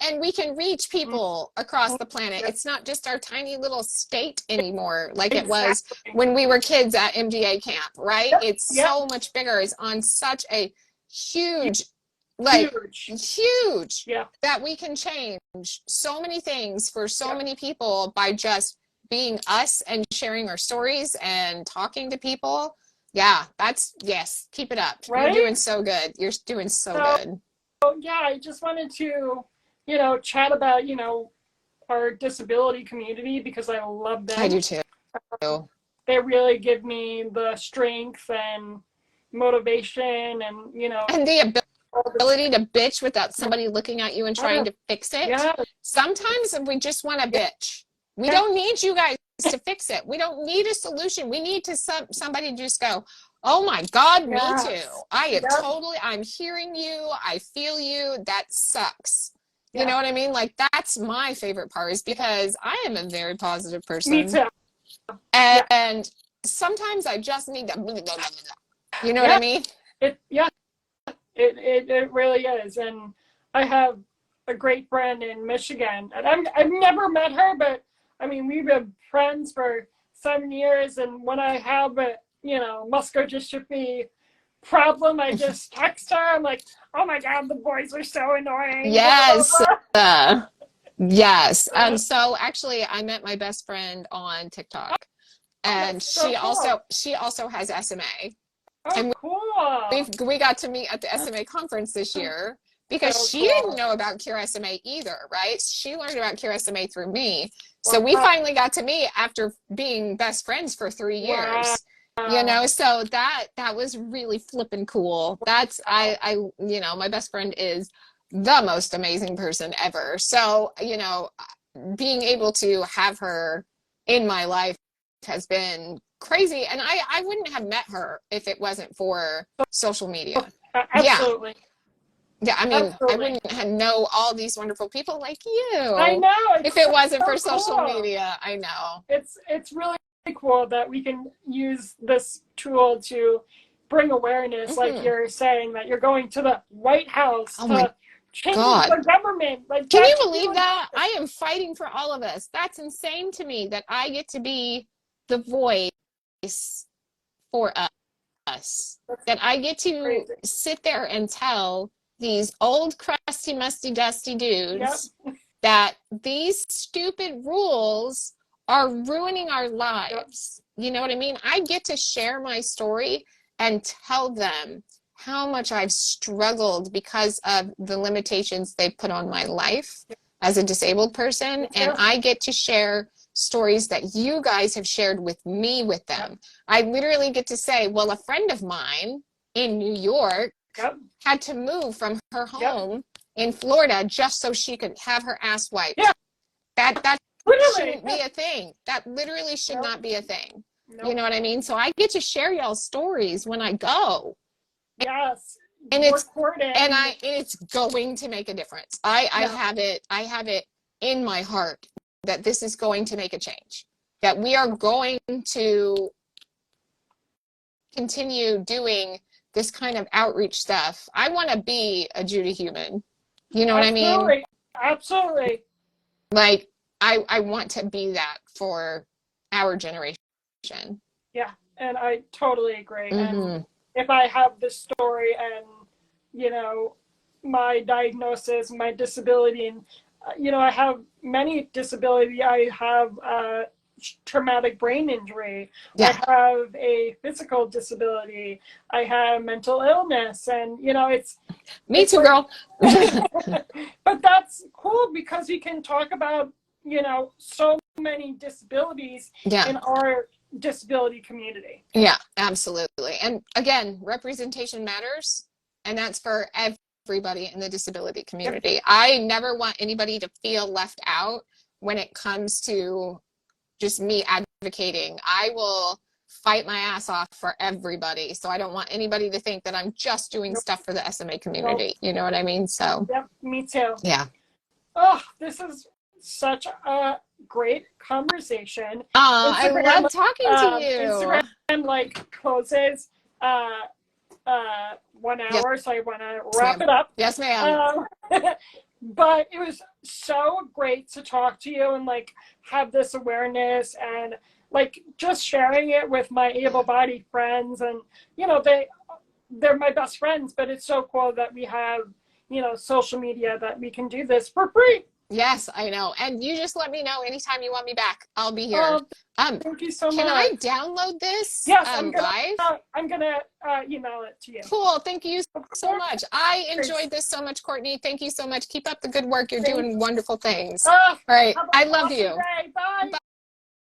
And we can reach people across the planet. It's not just our tiny little state anymore like it was when we were kids at MDA camp, right? It's so much bigger. It's on such a huge that we can change so many things for so many people by just being us and sharing our stories and talking to people. Yeah, yes, keep it up. Right? You're doing so good. You're doing so good. Yeah, I just wanted to, chat about, our disability community because I love them. I do too. They really give me the strength and motivation and, and the ability to bitch without somebody looking at you and trying to fix it. Yeah. Sometimes we just want to bitch. We don't need you guys to fix it. We don't need a solution. We need to somebody just go, oh my God, me too. I'm hearing you. I feel you. That sucks. You know what I mean? Like, that's my favorite part is because I am a very positive person. Me too. And sometimes I just need to, you know what I mean? It really is. And I have a great friend in Michigan, and I've never met her, but I mean, we've been friends for 7 years. And when I have a, muscular dystrophy problem, I just text her. I'm like, oh my God, the boys are so annoying. Yes. Yes. So actually I met my best friend on TikTok and she also has SMA. Oh, and cool. we got to meet at the SMA conference this year because So she didn't cool. know about Cure SMA either, right? She learned about Cure SMA through me. So we finally got to meet after being best friends for 3 Wow. years. You know, so that was really flippin' cool. That's you know, my best friend is the most amazing person ever. So, you know, being able to have her in my life has been crazy. And I wouldn't have met her if it wasn't for social media. Yeah. Absolutely. Yeah, I mean, I Absolutely. wouldn't know all these wonderful people like I you know. if It's it wasn't so for social cool. media. I know. It's really cool that we can use this tool to bring awareness, like Hmm. you're saying, that you're going to the White House Oh my to change God. the government. Like, Can you that's believe really that? good. I am fighting for all of us. That's insane to me that I get to be the voice for us. That's That I get to crazy. sit there and tell these old, crusty, musty, dusty Yep. dudes that these stupid rules are ruining our Yep. lives. You know what I mean? I get to share my story and tell them how much I've struggled because of the limitations they put on my life as a disabled person. Me And too. I get to share stories that you guys have shared with me with Yep. them. I literally get to say, well, a friend of mine in New York Yep. had to move from her Yep. home in Florida just so she could have her ass Yeah. wiped. That Literally. shouldn't be a thing. That literally should Nope. not be a thing. You Nope. know what I mean? So I get to share y'all's stories when I go. Yes. And Record it. it's going to make a difference. Yeah. I have it in my heart that this is going to make a change. That we are going to continue doing this kind of outreach stuff. I want to be a Judy human. You know what I mean? Absolutely. Absolutely. Like I want to be that for our generation. Yeah. And I totally agree. And Mm-hmm. if I have this story and, you know, my diagnosis, my disability, and, you know, I have many disability. I have traumatic brain injury. I Yeah. have a physical disability. I have mental illness. And, you know, Me it's too, like, girl. but that's cool because we can talk about, you know, so many disabilities Yeah. in our disability community. Yeah, absolutely. And again, representation matters, and that's for everybody in the disability Yep. community. I never want anybody to feel left out when it comes to just me advocating. I will fight my ass off for everybody. So I don't want anybody to think that I'm just doing Nope. stuff for the SMA Nope. community. You know what I mean? So, Yep. Me too. yeah. Oh, this is such a great conversation. I Instagram, love talking to Instagram you. like closes uh, 1 Yes, hour, so I want to wrap ma'am. it up. Yes, ma'am. Um, but it was so great to talk to you and like have this awareness and like just sharing it with my able-bodied friends. And you know, they're my best friends, but it's so cool that we have, you know, social media that we can do this for free. Yes, I know. And you just let me know anytime you want me back. I'll be here. Um, Thank you so can much. I download this Yes, live? I'm gonna email it to you. Cool. Thank you Of so course. much. I enjoyed this so much, Courtney. Thank you so much. Keep up the good work. You're Thanks. doing wonderful things. Uh, All right. have I an love awesome you. day. Bye.